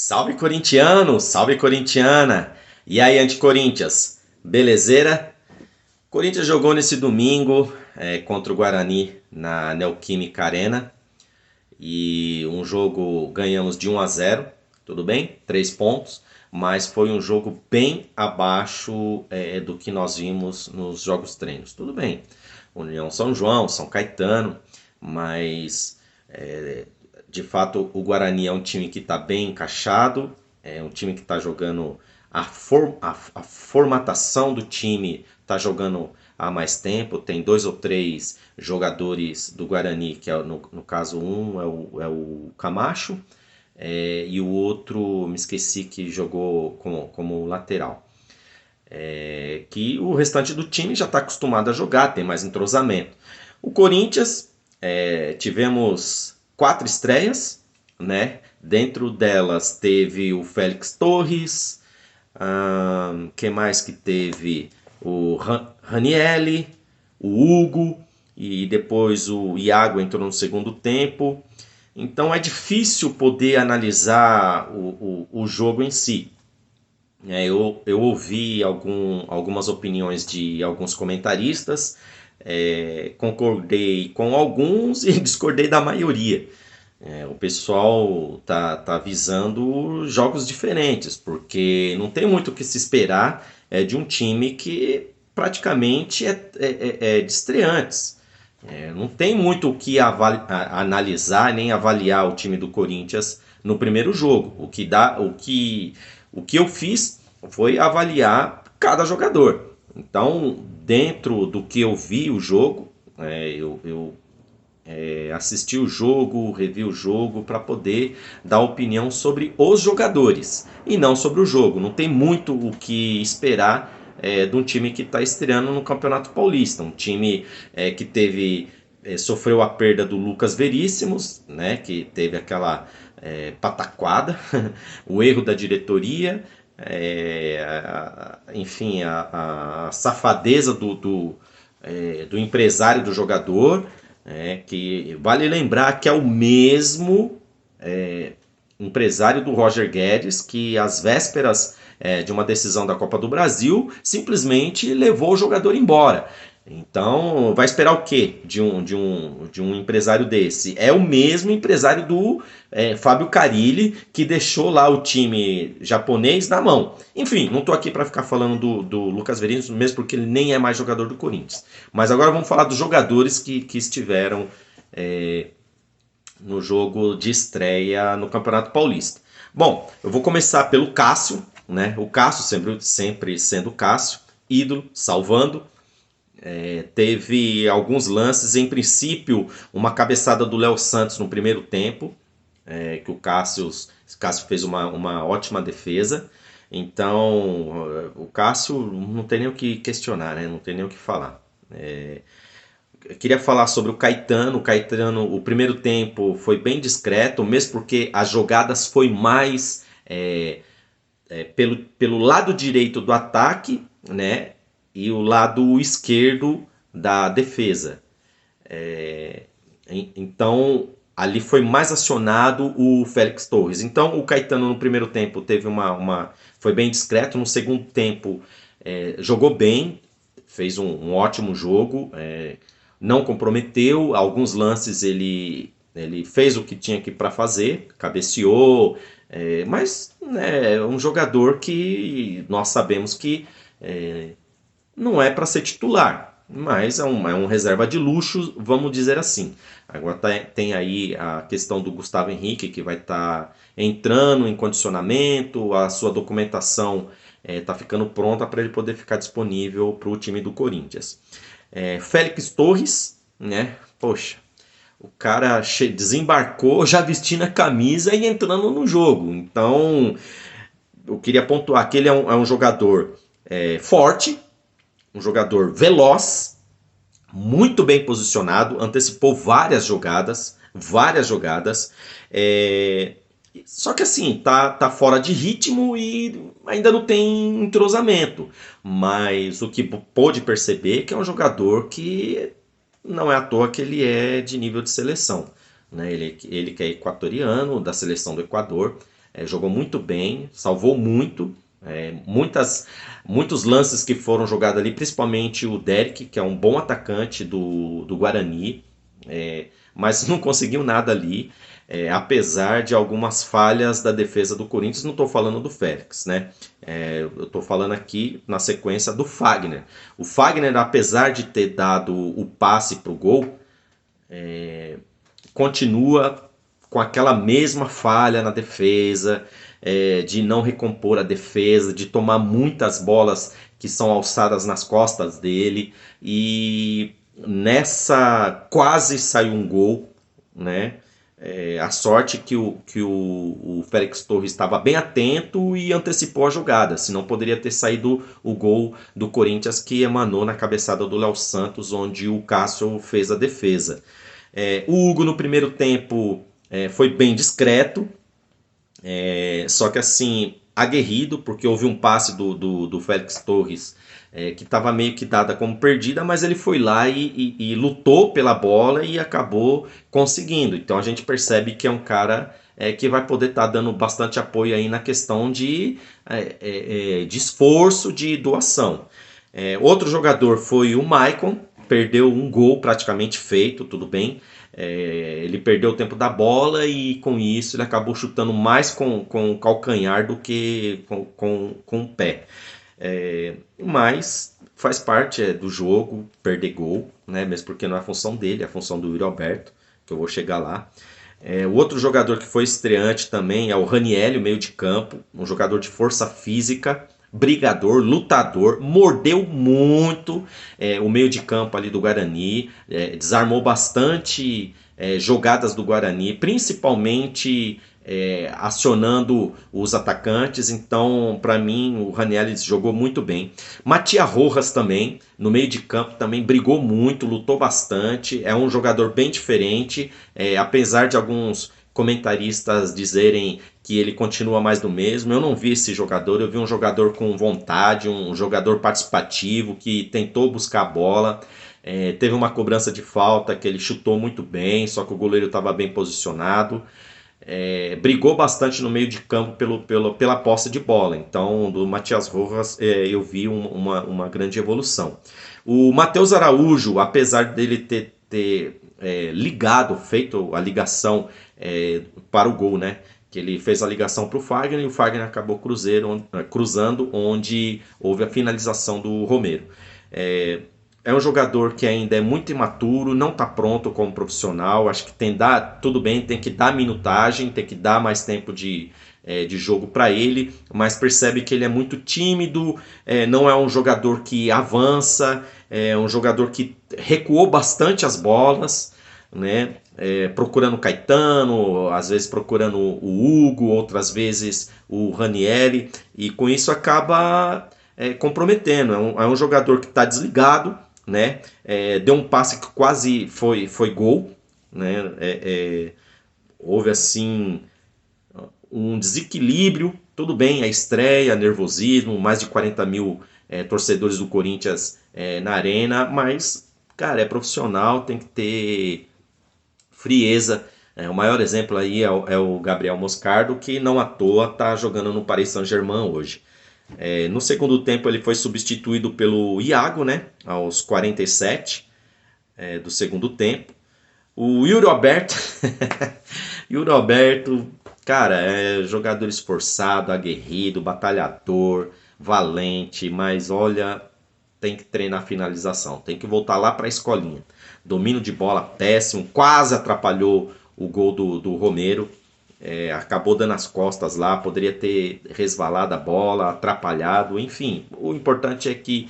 Salve corintiano, salve corintiana. E aí, anti-Corinthians, belezeira? Corinthians jogou nesse domingo contra o Guarani na Neoquímica Arena e um jogo ganhamos de 1-0, tudo bem? 3 pontos, mas foi um jogo bem abaixo do que nós vimos nos jogos treinos, tudo bem. União São João, São Caetano, mas de fato o Guarani é um time que está bem encaixado, é um time que está jogando a formatação do time, está jogando há mais tempo, tem 2 ou 3 jogadores do Guarani, que é no caso um é o Camacho, e o outro me esqueci que jogou como lateral. Que o restante do time já está acostumado a jogar, tem mais entrosamento. O Corinthians, tivemos 4 estreias, né? Dentro delas teve o Félix Torres, quem mais que teve? O Ranielli, o Hugo e depois o Iago entrou no segundo tempo. Então é difícil poder analisar o jogo em si. Eu ouvi algumas opiniões de alguns comentaristas, concordei com alguns e discordei da maioria. O pessoal tá visando jogos diferentes, porque não tem muito o que se esperar de um time que praticamente é de estreantes. Não tem muito o que analisar nem avaliar o time do Corinthians no primeiro jogo. O que eu fiz foi avaliar cada jogador. Então, dentro do que eu vi o jogo, eu assisti o jogo, revi o jogo para poder dar opinião sobre os jogadores e não sobre o jogo. Não tem muito o que esperar de um time que está estreando no Campeonato Paulista. Um time que sofreu a perda do Lucas Veríssimos, né, que teve aquela pataquada, o erro da diretoria, enfim, a safadeza do empresário do jogador, que vale lembrar que é o mesmo empresário do Roger Guedes, que às vésperas de uma decisão da Copa do Brasil simplesmente levou o jogador embora. Então, vai esperar o quê de um empresário desse? É o mesmo empresário do Fábio Carille, que deixou lá o time japonês na mão. Enfim, não estou aqui para ficar falando do Lucas Veríssimo, mesmo porque ele nem é mais jogador do Corinthians. Mas agora vamos falar dos jogadores que estiveram no jogo de estreia no Campeonato Paulista. Bom, eu vou começar pelo Cássio, né? O Cássio sempre sendo o Cássio, ídolo, salvando. Teve alguns lances, em princípio uma cabeçada do Léo Santos no primeiro tempo, que o Cássio fez uma ótima defesa. Então o Cássio não tem nem o que questionar, né? Não tem nem o que falar. Eu queria falar sobre o Caetano. O primeiro tempo foi bem discreto, mesmo porque as jogadas foi mais pelo lado direito do ataque, né? E o lado esquerdo da defesa. Então, ali foi mais acionado o Félix Torres. Então, o Caetano no primeiro tempo teve foi bem discreto. No segundo tempo, jogou bem, fez um ótimo jogo, não comprometeu. Alguns lances ele fez o que tinha que para fazer, cabeceou, mas é um jogador que nós sabemos que não é para ser titular, mas é um reserva de luxo, vamos dizer assim. Agora tem aí a questão do Gustavo Henrique, que vai estar entrando em condicionamento, a sua documentação está ficando pronta para ele poder ficar disponível para o time do Corinthians. Félix Torres, né? Poxa, o cara desembarcou já vestindo a camisa e entrando no jogo. Então, eu queria pontuar que ele é um jogador forte, um jogador veloz, muito bem posicionado, antecipou várias jogadas. Só que assim, tá fora de ritmo e ainda não tem entrosamento. Mas o que pôde perceber é que é um jogador que não é à toa que ele é de nível de seleção, né? Ele que é equatoriano, da seleção do Equador. jogou muito bem, salvou muito. Muitos lances que foram jogados ali, principalmente o Derek, que é um bom atacante do Guarani, mas não conseguiu nada ali, apesar de algumas falhas da defesa do Corinthians. Não estou falando do Félix, né? Eu estou falando aqui na sequência do Fagner. O Fagner, apesar de ter dado o passe para o gol, continua com aquela mesma falha na defesa, de não recompor a defesa, de tomar muitas bolas que são alçadas nas costas dele, e nessa quase saiu um gol, né? A sorte que o Félix Torres estava bem atento e antecipou a jogada, senão poderia ter saído o gol do Corinthians, que emanou na cabeçada do Léo Santos, onde o Cássio fez a defesa. O Hugo no primeiro tempo foi bem discreto, só que assim, aguerrido, porque houve um passe do Félix Torres que estava meio que dada como perdida, mas ele foi lá e lutou pela bola e acabou conseguindo. Então a gente percebe que é um cara que vai poder estar dando bastante apoio aí na questão de esforço, de doação. Outro jogador foi o Maicon, perdeu um gol praticamente feito, tudo bem. Ele perdeu o tempo da bola e com isso ele acabou chutando mais com o calcanhar do que com o pé. Mas faz parte do jogo perder gol, né? Mesmo porque não é a função dele, é a função do Yuri Alberto, que eu vou chegar lá. O outro jogador que foi estreante também é o Ranielli, o meio de campo, um jogador de força física, brigador, lutador, mordeu muito o meio de campo ali do Guarani, desarmou bastante jogadas do Guarani, principalmente acionando os atacantes. Então, para mim, o Ranielli jogou muito bem. Matias Rojas também, no meio de campo, também brigou muito, lutou bastante, é um jogador bem diferente, apesar de alguns comentaristas dizerem que ele continua mais do mesmo. Eu não vi esse jogador, eu vi um jogador com vontade, um jogador participativo, que tentou buscar a bola. Teve uma cobrança de falta que ele chutou muito bem, só que o goleiro estava bem posicionado. Brigou bastante no meio de campo pela posse de bola. Então, do Matias Rojas, eu vi uma grande evolução. O Matheus Araújo, apesar dele ter feito a ligação para o gol, né? Que ele fez a ligação para o Fagner e o Fagner acabou cruzando, onde houve a finalização do Romero. É um jogador que ainda é muito imaturo, não está pronto como profissional. Acho que tudo bem, tem que dar minutagem, tem que dar mais tempo de jogo para ele, mas percebe que ele é muito tímido, não é um jogador que avança, é um jogador que recuou bastante as bolas, né? Procurando Caetano, às vezes procurando o Hugo, outras vezes o Ranieri, e com isso acaba comprometendo. É um jogador que está desligado, né? Deu um passe que quase foi gol, né? Houve assim um desequilíbrio. Tudo bem, a estreia, nervosismo, mais de 40 mil torcedores do Corinthians na arena, mas, cara, é profissional, tem que ter frieza. O maior exemplo aí é o Gabriel Moscardo, que não à toa está jogando no Paris Saint-Germain hoje. No segundo tempo ele foi substituído pelo Iago, né, aos 47 do segundo tempo. O Yuri Alberto, Yuri Alberto, cara, é jogador esforçado, aguerrido, batalhador, valente, mas olha, tem que treinar a finalização, tem que voltar lá para a escolinha. Domínio de bola péssimo, quase atrapalhou o gol do Romero. Acabou dando as costas lá, poderia ter resvalado a bola, atrapalhado, enfim. O importante é que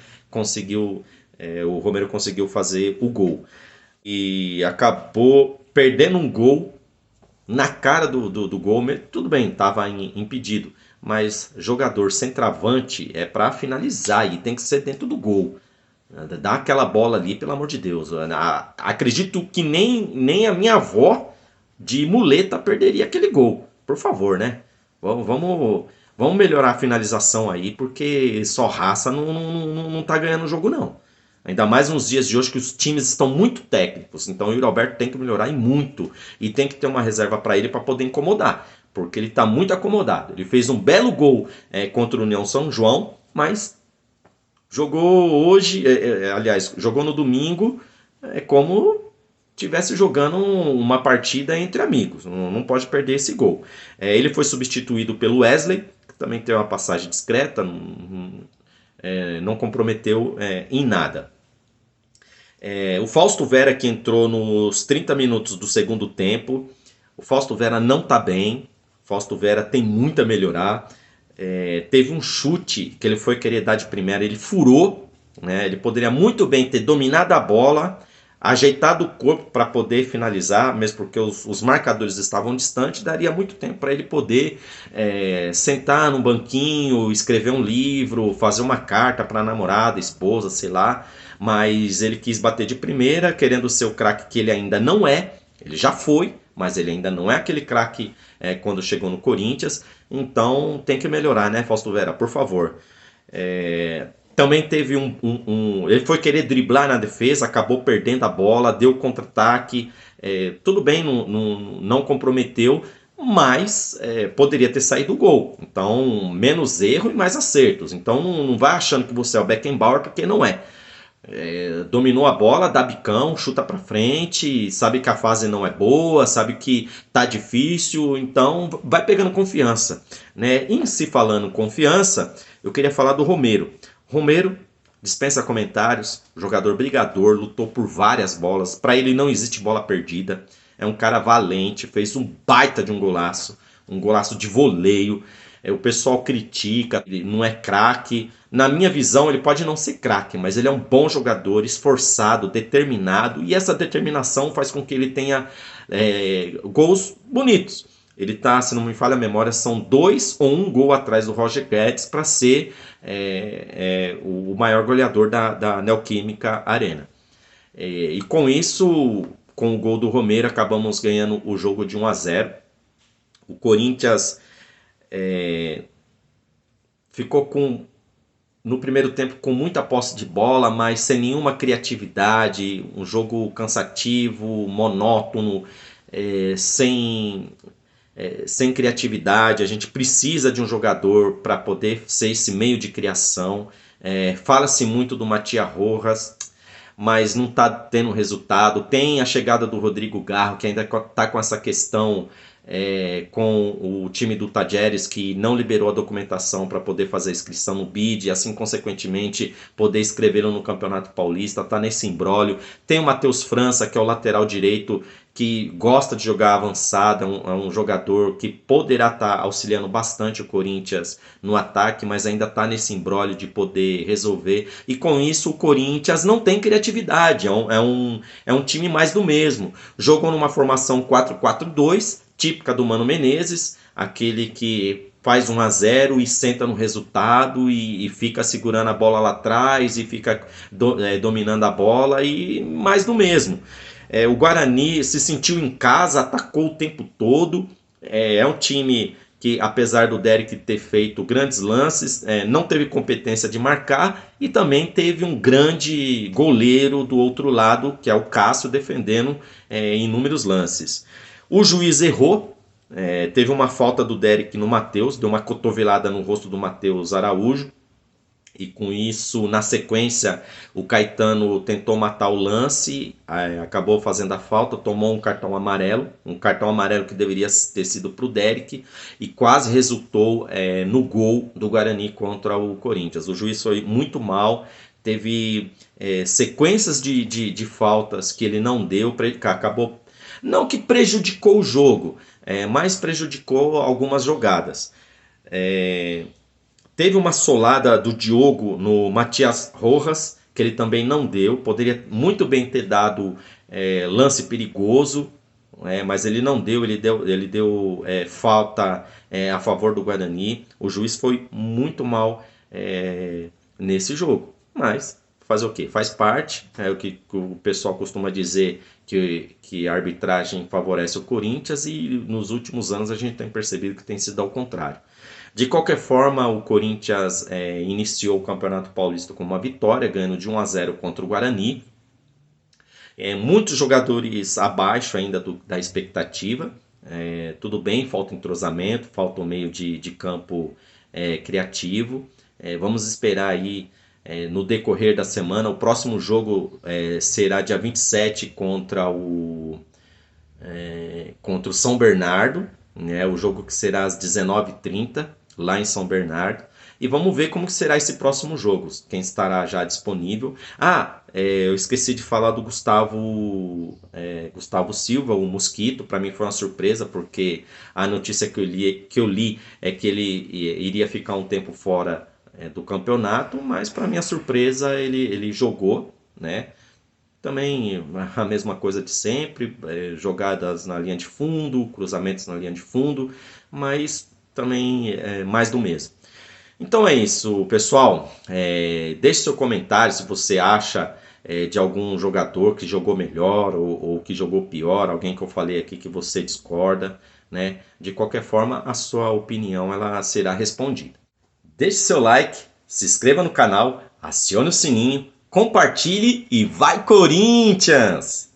o Romero conseguiu fazer o gol. E acabou perdendo um gol na cara do gol. Tudo bem, estava impedido, mas jogador centroavante é para finalizar e tem que ser dentro do gol. Dá aquela bola ali, pelo amor de Deus. Acredito que nem a minha avó de muleta perderia aquele gol. Por favor, né? Vamos melhorar a finalização aí, porque só raça não tá ganhando o jogo, não. Ainda mais nos dias de hoje que os times estão muito técnicos. Então o Yuri Alberto tem que melhorar e muito. E tem que ter uma reserva para ele para poder incomodar. porque ele está muito acomodado. Ele fez um belo gol contra o União São João, mas jogou hoje, aliás, jogou no domingo, como tivesse jogando uma partida entre amigos. Não pode perder esse gol. Ele foi substituído pelo Wesley, que também tem uma passagem discreta, não comprometeu em nada. O Fausto Vera, que entrou nos 30 minutos do segundo tempo. O Fausto Vera não está bem. O Fausto Vera tem muito a melhorar. Teve um chute que ele foi querer dar de primeira, ele furou, né? Ele poderia muito bem ter dominado a bola, ajeitado o corpo para poder finalizar, mesmo porque os marcadores estavam distantes, daria muito tempo para ele poder sentar no banquinho, escrever um livro, fazer uma carta para a namorada, esposa, sei lá, mas ele quis bater de primeira, querendo ser o craque que ele ainda não é. Ele já foi, mas ele ainda não é aquele craque quando chegou no Corinthians, então tem que melhorar, né, Fausto Vera, por favor. Também teve ele foi querer driblar na defesa, acabou perdendo a bola, deu contra-ataque, tudo bem, não comprometeu, mas poderia ter saído o gol. Então, menos erro e mais acertos. Então, não vai achando que você é o Beckenbauer, porque não é. Dominou a bola, dá bicão, chuta pra frente, sabe que a fase não é boa, sabe que tá difícil, então vai pegando confiança, né? Em se falando confiança, eu queria falar do Romero. Romero dispensa comentários, jogador brigador, lutou por várias bolas, para ele não existe bola perdida, é um cara valente, fez um baita de um golaço de voleio. O pessoal critica, ele não é craque. Na minha visão, ele pode não ser craque, mas ele é um bom jogador, esforçado, determinado, e essa determinação faz com que ele tenha gols bonitos. Ele está, se não me falha a memória, são 2 ou 1 gol atrás do Roger Guedes para ser o maior goleador da Neoquímica Arena. E com isso, com o gol do Romero, acabamos ganhando o jogo de 1-0. O Corinthians ficou no primeiro tempo com muita posse de bola, mas sem nenhuma criatividade, um jogo cansativo, monótono, sem criatividade. A gente precisa de um jogador para poder ser esse meio de criação. Fala-se muito do Matias Rojas, mas não está tendo resultado. Tem a chegada do Rodrigo Garro, que ainda está com essa questão com o time do Tajeres, que não liberou a documentação para poder fazer a inscrição no BID, e assim, consequentemente, poder escrevê-lo no Campeonato Paulista. Está nesse imbróglio. Tem o Matheus França, que é o lateral direito, que gosta de jogar avançado, é um jogador que poderá estar auxiliando bastante o Corinthians no ataque, mas ainda está nesse imbróglio de poder resolver. E com isso o Corinthians não tem criatividade, é um time mais do mesmo. Jogou numa formação 4-4-2, típica do Mano Menezes, aquele que faz 1-0 e senta no resultado e fica segurando a bola lá atrás e fica dominando a bola, e mais do mesmo. O Guarani se sentiu em casa, atacou o tempo todo. É um time que, apesar do Derek ter feito grandes lances, não teve competência de marcar, e também teve um grande goleiro do outro lado, que é o Cássio, defendendo em inúmeros lances. O juiz errou, teve uma falta do Derek no Matheus, deu uma cotovelada no rosto do Matheus Araújo, e com isso, na sequência, o Caetano tentou matar o lance, acabou fazendo a falta, tomou um cartão amarelo que deveria ter sido para o Derek, e quase resultou no gol do Guarani contra o Corinthians. O juiz foi muito mal, teve sequências de faltas que ele não deu, acabou, não que prejudicou o jogo, mas prejudicou algumas jogadas. Teve uma solada do Diogo no Matias Rojas, que ele também não deu. Poderia muito bem ter dado lance perigoso, mas ele não deu. Ele deu falta a favor do Guarani. O juiz foi muito mal nesse jogo. Mas fazer o quê? Faz parte. É o que o pessoal costuma dizer, que a arbitragem favorece o Corinthians, e nos últimos anos a gente tem percebido que tem sido ao contrário. De qualquer forma, o Corinthians iniciou o Campeonato Paulista com uma vitória, ganhando de 1-0 contra o Guarani. Muitos jogadores abaixo ainda da expectativa. Tudo bem, falta entrosamento, falta um meio de campo criativo. Vamos esperar aí no decorrer da semana. O próximo jogo será dia 27 contra o São Bernardo, né? O jogo que será às 19h30 lá em São Bernardo. E vamos ver como será esse próximo jogo, quem estará já disponível. Eu esqueci de falar do Gustavo Silva, o Mosquito. Para mim foi uma surpresa, porque a notícia que eu li é que ele iria ficar um tempo fora do campeonato, mas para minha surpresa ele jogou, né? Também a mesma coisa de sempre, jogadas na linha de fundo, cruzamentos na linha de fundo, mas também mais do mesmo. Então é isso, pessoal. Deixe seu comentário se você acha de algum jogador que jogou melhor ou que jogou pior, alguém que eu falei aqui que você discorda, né? De qualquer forma, a sua opinião ela será respondida. Deixe seu like, se inscreva no canal, acione o sininho, compartilhe e vai Corinthians!